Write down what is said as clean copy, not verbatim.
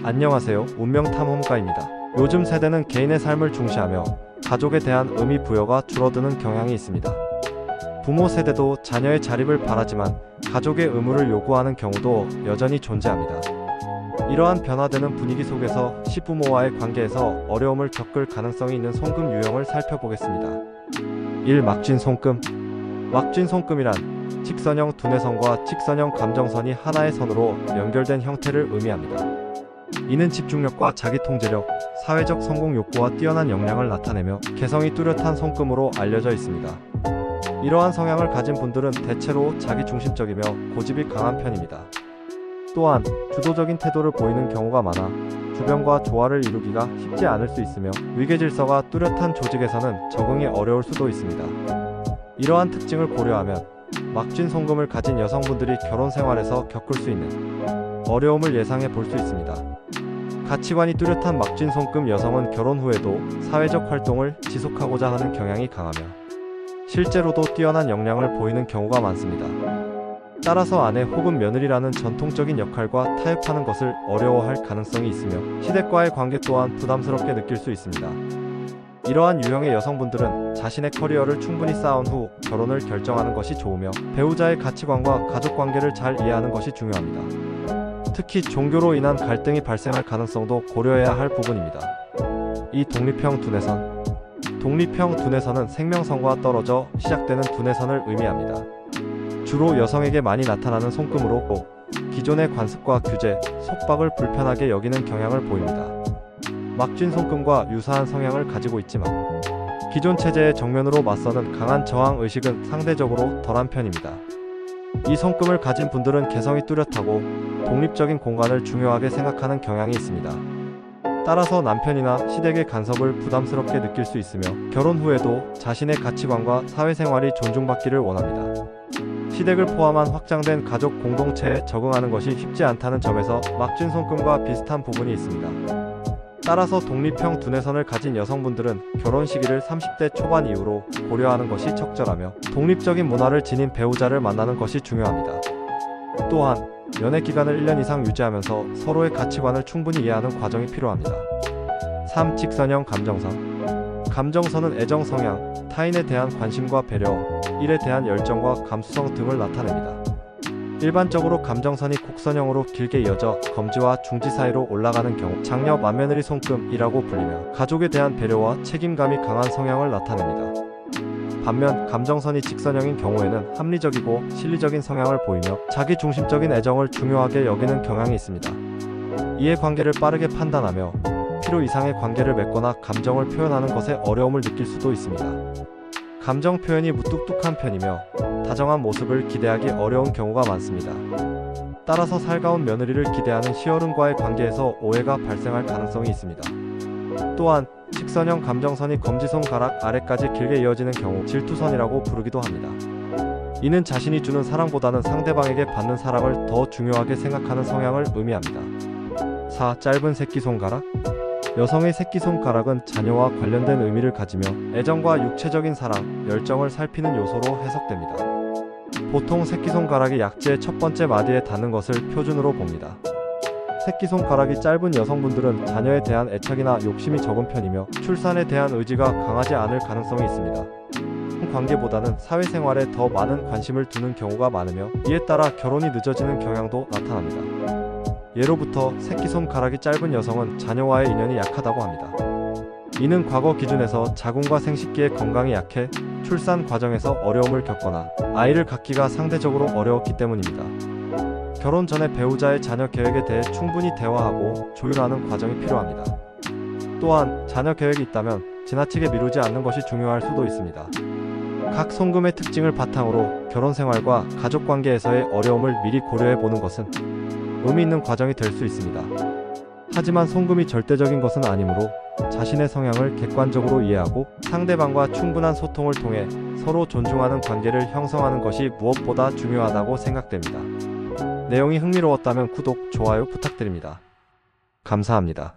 안녕하세요. 운명탐험가입니다. 요즘 세대는 개인의 삶을 중시하며 가족에 대한 의미 부여가 줄어드는 경향이 있습니다. 부모 세대도 자녀의 자립을 바라지만 가족의 의무를 요구하는 경우도 여전히 존재합니다. 이러한 변화되는 분위기 속에서 시부모와의 관계에서 어려움을 겪을 가능성이 있는 송금 유형을 살펴보겠습니다. 1. 막쥔 송금. 막쥔 송금이란 직선형 두뇌선과 직선형 감정선이 하나의 선으로 연결된 형태를 의미합니다. 이는 집중력과 자기통제력, 사회적 성공 욕구와 뛰어난 역량을 나타내며 개성이 뚜렷한 송금으로 알려져 있습니다. 이러한 성향을 가진 분들은 대체로 자기중심적이며 고집이 강한 편입니다. 또한 주도적인 태도를 보이는 경우가 많아 주변과 조화를 이루기가 쉽지 않을 수 있으며 위계질서가 뚜렷한 조직에서는 적응이 어려울 수도 있습니다. 이러한 특징을 고려하면 막쥔 송금을 가진 여성분들이 결혼 생활에서 겪을 수 있는 어려움을 예상해 볼 수 있습니다. 가치관이 뚜렷한 막쥔 송금 여성은 결혼 후에도 사회적 활동을 지속하고자 하는 경향이 강하며 실제로도 뛰어난 역량을 보이는 경우가 많습니다. 따라서 아내 혹은 며느리라는 전통적인 역할과 타협하는 것을 어려워할 가능성이 있으며 시댁과의 관계 또한 부담스럽게 느낄 수 있습니다. 이러한 유형의 여성분들은 자신의 커리어를 충분히 쌓은 후 결혼을 결정하는 것이 좋으며 배우자의 가치관과 가족관계를 잘 이해하는 것이 중요합니다. 특히 종교로 인한 갈등이 발생할 가능성도 고려해야 할 부분입니다. 이 독립형 두뇌선. 독립형 두뇌선은 생명선과 떨어져 시작되는 두뇌선을 의미합니다. 주로 여성에게 많이 나타나는 송금으로 기존의 관습과 규제, 속박을 불편하게 여기는 경향을 보입니다. 막쥔 송금과 유사한 성향을 가지고 있지만 기존 체제의 정면으로 맞서는 강한 저항 의식은 상대적으로 덜한 편입니다. 이 송금을 가진 분들은 개성이 뚜렷하고 독립적인 공간을 중요하게 생각하는 경향이 있습니다. 따라서 남편이나 시댁의 간섭을 부담스럽게 느낄 수 있으며 결혼 후에도 자신의 가치관과 사회생활이 존중받기를 원합니다. 시댁을 포함한 확장된 가족 공동체에 적응하는 것이 쉽지 않다는 점에서 막쥔 송금과 비슷한 부분이 있습니다. 따라서 독립형 두뇌선을 가진 여성분들은 결혼 시기를 30대 초반 이후로 고려하는 것이 적절하며 독립적인 문화를 지닌 배우자를 만나는 것이 중요합니다. 또한 연애 기간을 1년 이상 유지하면서 서로의 가치관을 충분히 이해하는 과정이 필요합니다. 3. 직선형 감정선. 감정선은 애정 성향, 타인에 대한 관심과 배려, 일에 대한 열정과 감수성 등을 나타냅니다. 일반적으로 감정선이 곡선형으로 길게 이어져 검지와 중지 사이로 올라가는 경우 장녀 맏며느리 송금이라고 불리며 가족에 대한 배려와 책임감이 강한 성향을 나타냅니다. 반면 감정선이 직선형인 경우에는 합리적이고 실리적인 성향을 보이며 자기중심적인 애정을 중요하게 여기는 경향이 있습니다. 이해관계를 빠르게 판단하며 필요 이상의 관계를 맺거나 감정을 표현하는 것에 어려움을 느낄 수도 있습니다. 감정 표현이 무뚝뚝한 편이며 다정한 모습을 기대하기 어려운 경우가 많습니다. 따라서 살가운 며느리를 기대하는 시어른과의 관계에서 오해가 발생할 가능성이 있습니다. 또한 직선형 감정선이 검지손가락 아래까지 길게 이어지는 경우 질투선이라고 부르기도 합니다. 이는 자신이 주는 사랑보다는 상대방에게 받는 사랑을 더 중요하게 생각하는 성향을 의미합니다. 4. 짧은 새끼손가락. 여성의 새끼손가락은 자녀와 관련된 의미를 가지며 애정과 육체적인 사랑, 열정을 살피는 요소로 해석됩니다. 보통 새끼손가락이 약지의 첫 번째 마디에 닿는 것을 표준으로 봅니다. 새끼손가락이 짧은 여성분들은 자녀에 대한 애착이나 욕심이 적은 편이며 출산에 대한 의지가 강하지 않을 가능성이 있습니다. 관계보다는 사회생활에 더 많은 관심을 두는 경우가 많으며 이에 따라 결혼이 늦어지는 경향도 나타납니다. 예로부터 새끼손가락이 짧은 여성은 자녀와의 인연이 약하다고 합니다. 이는 과거 기준에서 자궁과 생식기의 건강이 약해 출산 과정에서 어려움을 겪거나 아이를 갖기가 상대적으로 어려웠기 때문입니다. 결혼 전에 배우자의 자녀 계획에 대해 충분히 대화하고 조율하는 과정이 필요합니다. 또한 자녀 계획이 있다면 지나치게 미루지 않는 것이 중요할 수도 있습니다. 각 송금의 특징을 바탕으로 결혼 생활과 가족 관계에서의 어려움을 미리 고려해 보는 것은 의미 있는 과정이 될 수 있습니다. 하지만 송금이 절대적인 것은 아니므로 자신의 성향을 객관적으로 이해하고 상대방과 충분한 소통을 통해 서로 존중하는 관계를 형성하는 것이 무엇보다 중요하다고 생각됩니다. 내용이 흥미로웠다면 구독, 좋아요 부탁드립니다. 감사합니다.